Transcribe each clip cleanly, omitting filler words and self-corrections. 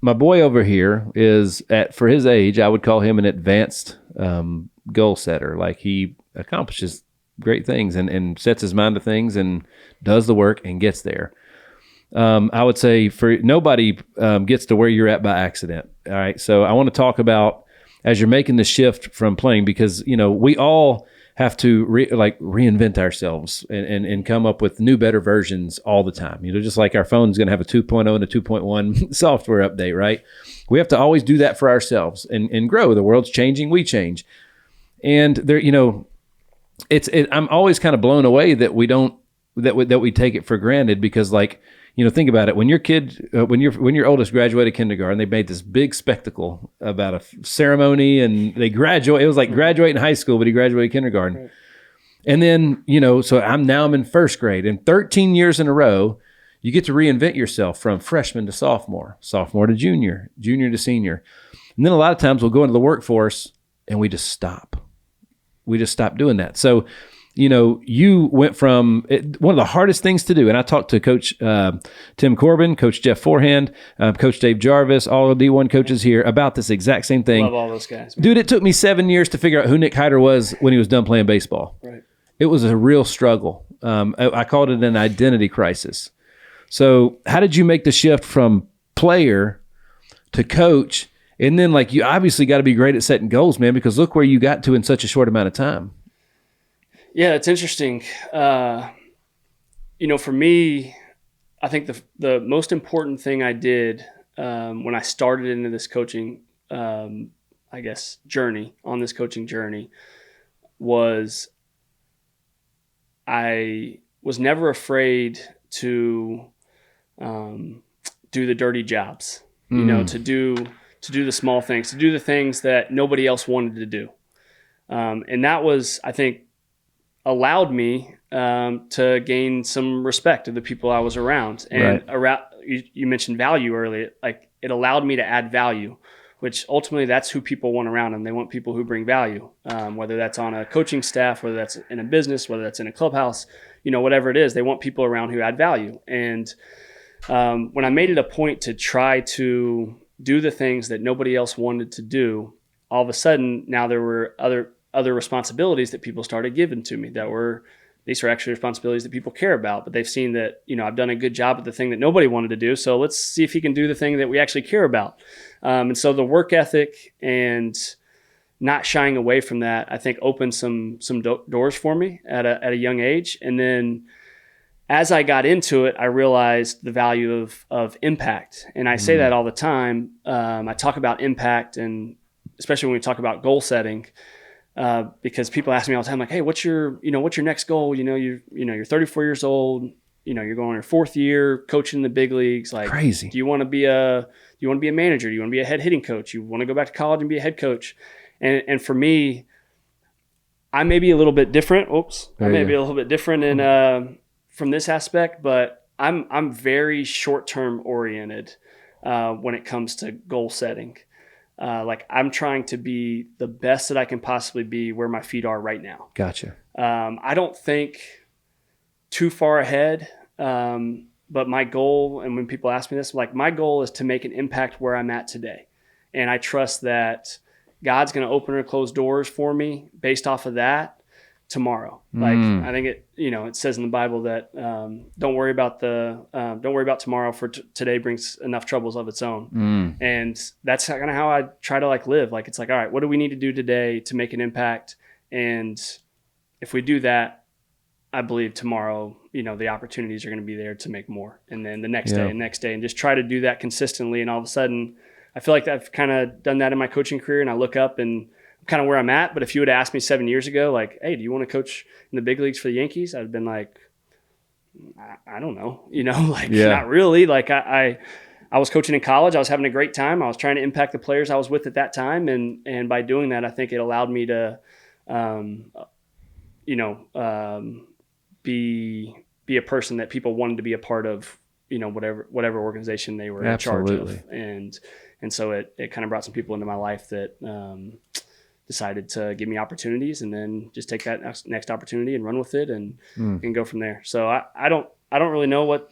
my boy over here is for his age, I would call him an advanced goal setter. Like he accomplishes great things and sets his mind to things and does the work and gets there. I would say for nobody gets to where you're at by accident. All right. So I want to talk about as you're making the shift from playing, because, we all have to reinvent ourselves and come up with new, better versions all the time. Just like our phone's going to have a 2.0 and a 2.1 software update, right? We have to always do that for ourselves and grow. The world's changing, we change. And there, I'm always kind of blown away that we don't, that we take it for granted, because think about it. When your kid, when your oldest graduated kindergarten, they made this big spectacle about a ceremony, and they graduate. It was like graduating high school, but he graduated kindergarten. Right. And then, so I'm in first grade, and 13 years in a row, you get to reinvent yourself from freshman to sophomore to junior to senior. And then a lot of times we'll go into the workforce and we just stop. We just stop doing that. So, you went from one of the hardest things to do. And I talked to Coach Tim Corbin, Coach Jeff Forehand, Coach Dave Jarvis, all of D1 coaches here about this exact same thing. Love all those guys, man. Dude, it took me 7 years to figure out who Nick Hyder was when he was done playing baseball. Right. It was a real struggle. I called it an identity crisis. So how did you make the shift from player to coach? And then you obviously got to be great at setting goals, man, because look where you got to in such a short amount of time. Yeah, it's interesting. For me, I think the most important thing I did when I started into this coaching, journey, was I was never afraid to do the dirty jobs, to do the small things, to do the things that nobody else wanted to do. And that was, I think, allowed me to gain some respect of the people I was around. And you mentioned value earlier. It allowed me to add value, which ultimately that's who people want around them. They want people who bring value, whether that's on a coaching staff, whether that's in a business, whether that's in a clubhouse, whatever it is, they want people around who add value. And when I made it a point to try to do the things that nobody else wanted to do, all of a sudden now there were other responsibilities that people started giving to me these are actually responsibilities that people care about, but they've seen that, I've done a good job at the thing that nobody wanted to do. So let's see if he can do the thing that we actually care about. And so the work ethic and not shying away from that, I think opened some doors for me at a young age. And then as I got into it, I realized the value of impact. And I say that all the time. I talk about impact, and especially when we talk about goal setting, because people ask me all the time, like, hey, what's your next goal? You're 34 years old, you're going on your fourth year coaching in the big leagues. Like, crazy. Do you want to be a manager? Do you want to be a head hitting coach? You want to go back to college and be a head coach? And for me, I may be a little bit different. From this aspect, but I'm very short-term oriented when it comes to goal setting. I'm trying to be the best that I can possibly be where my feet are right now. Gotcha. I don't think too far ahead, but my goal, and when people ask me this, my goal is to make an impact where I'm at today. And I trust that God's going to open or close doors for me based off of that tomorrow. I think it says in the Bible that don't worry about tomorrow, for today brings enough troubles of its own. And that's kind of how I try to live. It's all right, what do we need to do today to make an impact? And if we do that, I believe tomorrow, the opportunities are going to be there to make more. And then the next day and next day, and just try to do that consistently. And all of a sudden, I feel like I've kind of done that in my coaching career, and I look up and kind of where I'm at. But if you would ask me 7 years ago, hey, do you want to coach in the big leagues for the Yankees? I'd have been like, I don't know, not really. I was coaching in college. I was having a great time. I was trying to impact the players I was with at that time. And by doing that, I think it allowed me to, be a person that people wanted to be a part of, whatever organization they were in charge of. And so it kind of brought some people into my life that, decided to give me opportunities, and then just take that next opportunity and run with it and go from there. So I don't really know what,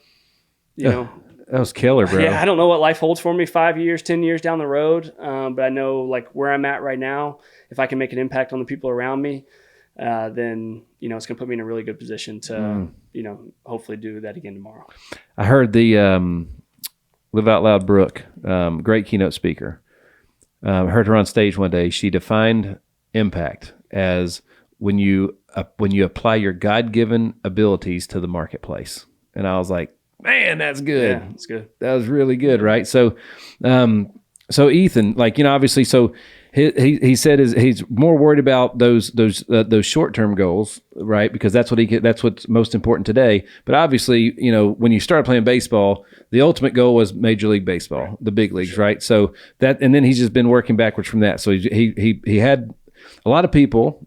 That was killer, bro. Yeah, I don't know what life holds for me 5 years, 10 years down the road. But I know like where I'm at right now, if I can make an impact on the people around me, then, you know, it's going to put me in a really good position to, you know, hopefully do that again tomorrow. I heard the Live Out Loud Brooke, great keynote speaker. I heard her on stage one day. She defined impact as when you apply your God-given abilities to the marketplace. And I was like, man, that's good. Yeah, that's good. That was really good, right? So, so Ethan, like, you know, obviously, so he said he's more worried about those short-term goals, right? Because that's what's most important today. But obviously, you know, when you started playing baseball, the ultimate goal was Major League Baseball, the big leagues, right? So that, and then he's just been working backwards from that. So he had a lot of people.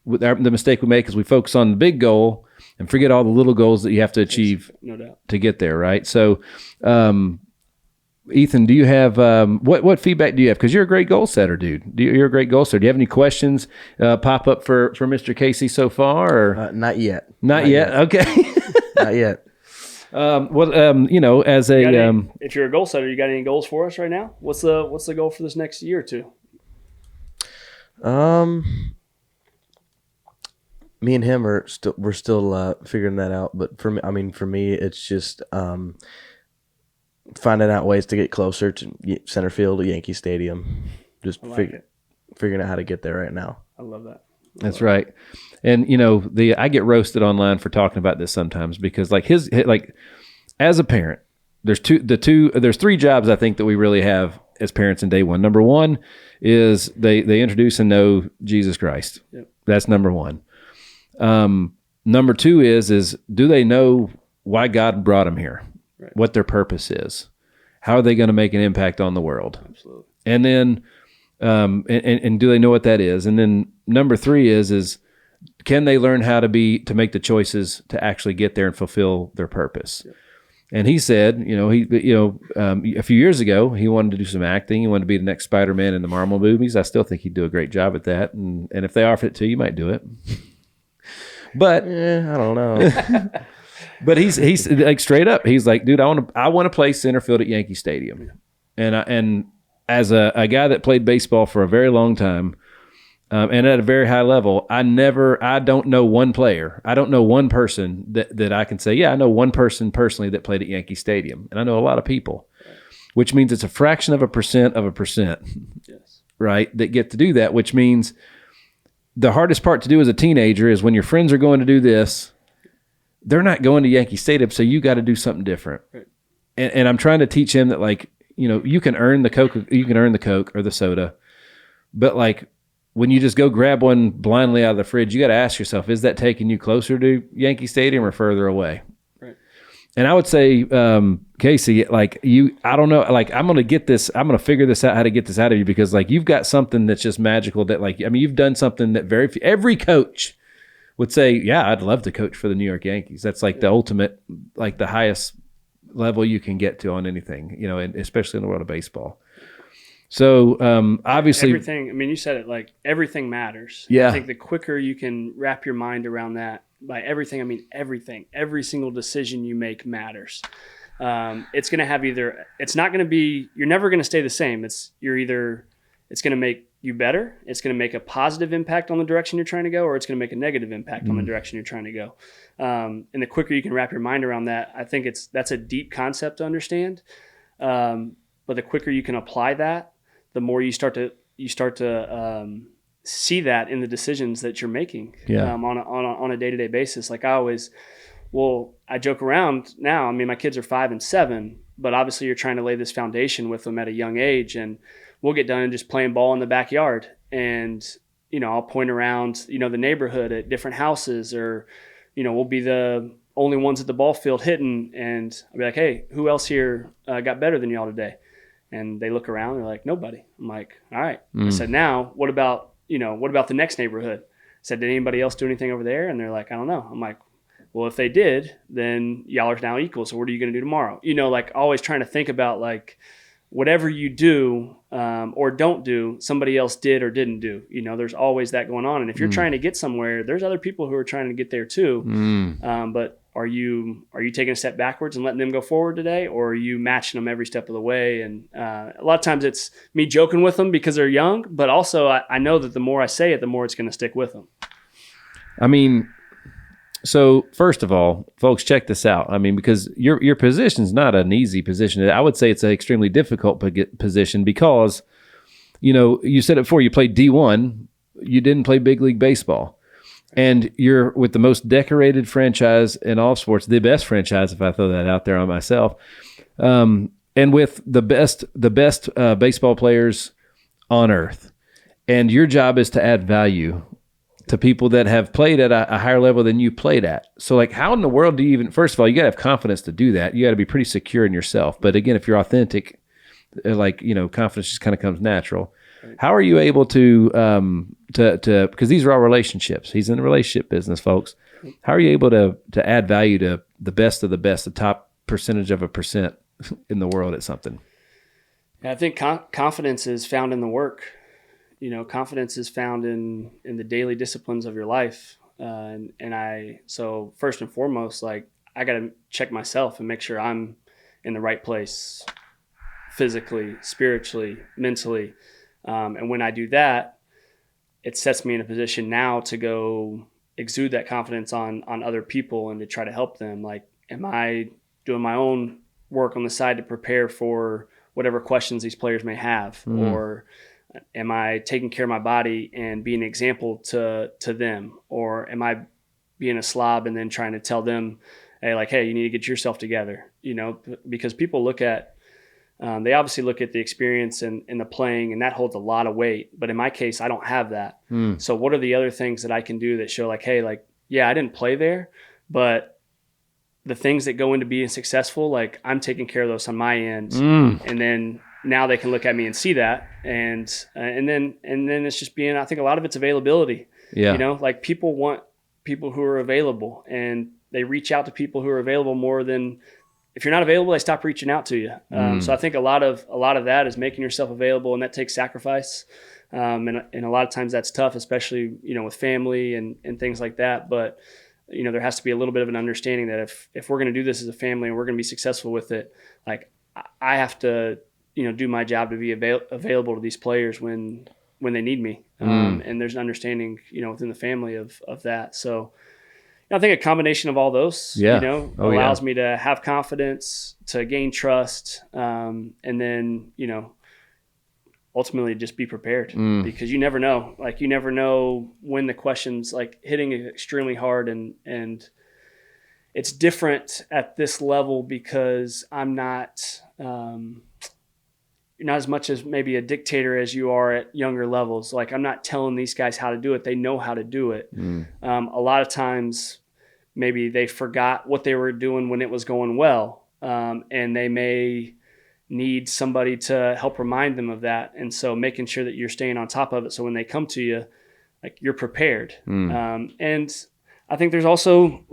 The mistake we make is we focus on the big goal and forget all the little goals that you have to achieve, no doubt, to get there, right? So, Ethan, do you have what feedback do you have? Because you're a great goal setter, dude. You're a great goal setter. Do you have any questions pop up for Mr. Casey so far? Or? Not yet. Not yet. Okay. Not yet. You know, as a if you're a goal setter, you got any goals for us right now? What's the goal for this next year or two? Me and him we're still figuring that out. But for me, it's just finding out ways to get closer to center field at Yankee Stadium. Just figuring out how to get there right now. I love that. That's right. And you know, I get roasted online for talking about this sometimes because like as a parent, there's three jobs I think that we really have as parents in day one. Number one is they introduce and know Jesus Christ. Yep. That's number one. Number two is do they know why God brought them here? Right. What their purpose is? How are they going to make an impact on the world? Absolutely. And then, and do they know what that is? And then number three is can they learn how to make the choices to actually get there and fulfill their purpose? Yep. And he said, a few years ago, he wanted to do some acting. He wanted to be the next Spider-Man in the Marvel movies. I still think he'd do a great job at that. And if they offered it to you, you might do it. But I don't know. But he's like straight up. He's like, dude, I want to play center field at Yankee Stadium. And as a guy that played baseball for a very long time, and at a very high level, I don't know one player. I don't know one person that I can say, yeah, I know one person personally that played at Yankee Stadium. And I know a lot of people, which means it's a fraction of a percent, yes, right, that get to do that, which means the hardest part to do as a teenager is when your friends are going to do this, they're not going to Yankee Stadium, so you got to do something different. Right. And I'm trying to teach him that, like, you know, you can earn the Coke or the soda, but like when you just go grab one blindly out of the fridge, you got to ask yourself, is that taking you closer to Yankee Stadium or further away? Right. And I would say, Casey, like I don't know, like I'm going to figure this out, how to get this out of you, because like you've got something that's just magical that like, I mean, you've done something that every coach would say, yeah, I'd love to coach for the New York Yankees. That's like the ultimate, like the highest level you can get to on anything, you know, and especially in the world of baseball. So obviously everything, I mean, you said it, like everything matters. Yeah. I think the quicker you can wrap your mind around that, by everything, I mean everything, every single decision you make matters. It's going to have you're never going to stay the same. It's going to make you better. It's going to make a positive impact on the direction you're trying to go, or it's going to make a negative impact on the direction you're trying to go. And the quicker you can wrap your mind around that, I think that's a deep concept to understand. But the quicker you can apply that, the more you start to see that in the decisions that you're making on a day-to-day basis. Like I joke around now. I mean, my kids are 5 and 7, but obviously you're trying to lay this foundation with them at a young age, and we'll get done just playing ball in the backyard. And, you know, I'll point around, you know, the neighborhood at different houses, or, you know, we'll be the only ones at the ball field hitting. And I'll be like, hey, who else here got better than y'all today? And they look around, they're like, nobody. I'm like, all right. I said, now what about the next neighborhood? I said, did anybody else do anything over there? And they're like, I don't know. I'm like, well, if they did, then y'all are now equal. So what are you going to do tomorrow? You know, like always trying to think about like whatever you do or don't do, somebody else did or didn't do. You know, there's always that going on. And if you're trying to get somewhere, there's other people who are trying to get there too. But are you taking a step backwards and letting them go forward today, or are you matching them every step of the way? And a lot of times it's me joking with them because they're young, but also I know that the more I say it, the more it's going to stick with them. I mean, so first of all, folks, check this out. I mean, because your position is not an easy position. I would say it's an extremely difficult position because, you said it before, you played D1, you didn't play big league baseball. And you're with the most decorated franchise in all sports, the best franchise, if I throw that out there on myself, and with the best baseball players on earth. And your job is to add value to people that have played at a higher level than you played at. So, like, how in the world do you even? First of all, you got to have confidence to do that. You got to be pretty secure in yourself. But again, if you're authentic, confidence just kind of comes natural. How are you able to because these are all relationships. He's in the relationship business, folks. How are you able to add value to the best of the best, the top percentage of a percent in the world at something? I think confidence is found in the work. Confidence is found in the daily disciplines of your life. So first and foremost, like, I got to check myself and make sure I'm in the right place physically, spiritually, mentally. And when I do that, it sets me in a position now to go exude that confidence on other people and to try to help them. Like, am I doing my own work on the side to prepare for whatever questions these players may have? Or am I taking care of my body and being an example to them? Or am I being a slob and then trying to tell them, hey, you need to get yourself together, because people look at, they obviously look at the experience and the playing, and that holds a lot of weight. But in my case, I don't have that. So what are the other things that I can do that show I didn't play there, but the things that go into being successful, I'm taking care of those on my end. And then now they can look at me and see that. And then it's just being, I think a lot of it's availability. Yeah. People want people who are available, and they reach out to people who are available more than, if you're not available, they stop reaching out to you. So I think a lot of that is making yourself available, and that takes sacrifice. And a lot of times that's tough, especially, with family and things like that. But, there has to be a little bit of an understanding that if we're going to do this as a family and we're going to be successful with it, I have to, do my job to be available to these players when they need me. And there's an understanding, within the family of that. So, I think a combination of all those, allows me to have confidence, to gain trust, and then, ultimately just be prepared, because you never know. You never know when the question's hitting it extremely hard, and it's different at this level because I'm not, you're not as much as maybe a dictator as you are at younger levels. I'm not telling these guys how to do it. They know how to do it. A lot of times, maybe they forgot what they were doing when it was going well, and they may need somebody to help remind them of that. And so making sure that you're staying on top of it, so when they come to you, you're prepared. And I think there's also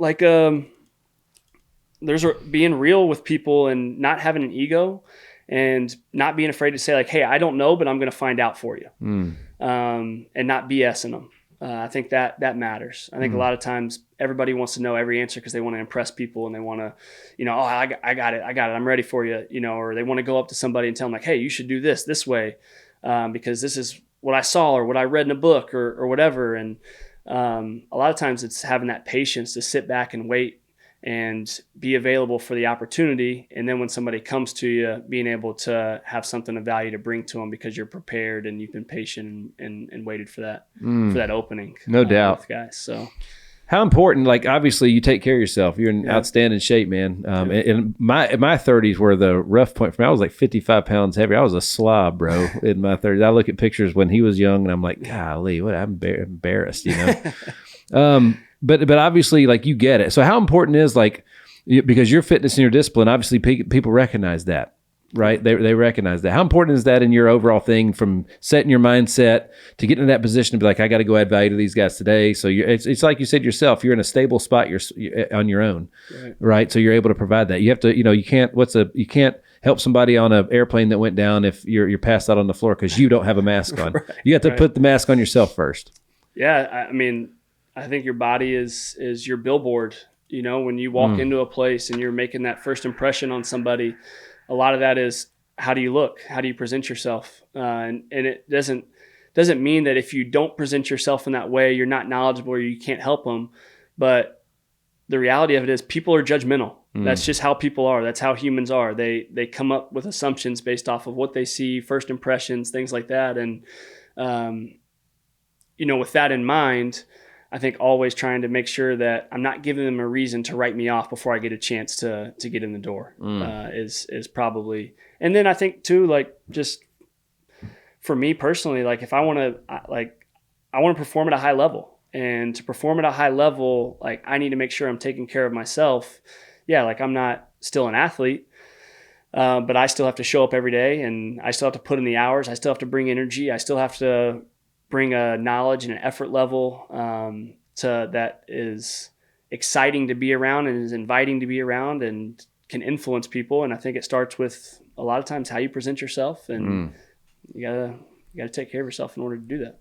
there's being real with people and not having an ego and not being afraid to say hey, I don't know, but I'm going to find out for you, and not BSing them. I think that matters. I think a lot of times everybody wants to know every answer because they want to impress people, and they want to, I got it, I'm ready for you, or they want to go up to somebody and tell them hey, you should do this way, because this is what I saw or what I read in a book or whatever. And a lot of times it's having that patience to sit back and wait and be available for the opportunity. And then when somebody comes to you, being able to have something of value to bring to them because you're prepared and you've been patient and waited for that opening. No doubt. With guys. So how important, obviously you take care of yourself. You're in outstanding shape, man. And my 30s were the rough point for me. I was 55 pounds heavier. I was a slob, bro, in my 30s. I look at pictures when he was young and I'm like, golly, I'm embarrassed, But obviously, you get it. So how important is because your fitness and your discipline, obviously people recognize that, right? They recognize that. How important is that in your overall thing, from setting your mindset to getting in that position to be I got to go add value to these guys today? So it's like you said yourself, you're in a stable spot. You're on your own, right? So you're able to provide that. You have to, you can't help somebody on an airplane that went down if you're passed out on the floor because you don't have a mask on. Right. You have to put the mask on yourself first. Yeah, I mean, I think your body is your billboard, You know, when you walk into a place and you're making that first impression on somebody, a lot of that is, how do you look? How do you present yourself? And it doesn't mean that if you don't present yourself in that way, you're not knowledgeable or you can't help them. But the reality of it is, people are judgmental. That's just how people are. That's how humans are. They come up with assumptions based off of what they see, first impressions, things like that. And, you know, with that in mind, I think always trying to make sure that I'm not giving them a reason to write me off before I get a chance to get in the door is probably. And then I think too, like, just for me personally, like, if I want to perform at a high level, and to perform at a high level, like, I need to make sure I'm taking care of myself. Yeah. Like, I'm not still an athlete, but I still have to show up every day, and I still have to put in the hours. I still have to bring energy. I still have to bring a knowledge and an effort level to that is exciting to be around and is inviting to be around and can influence people. And I think it starts with, a lot of times, how you present yourself, and you gotta take care of yourself in order to do that.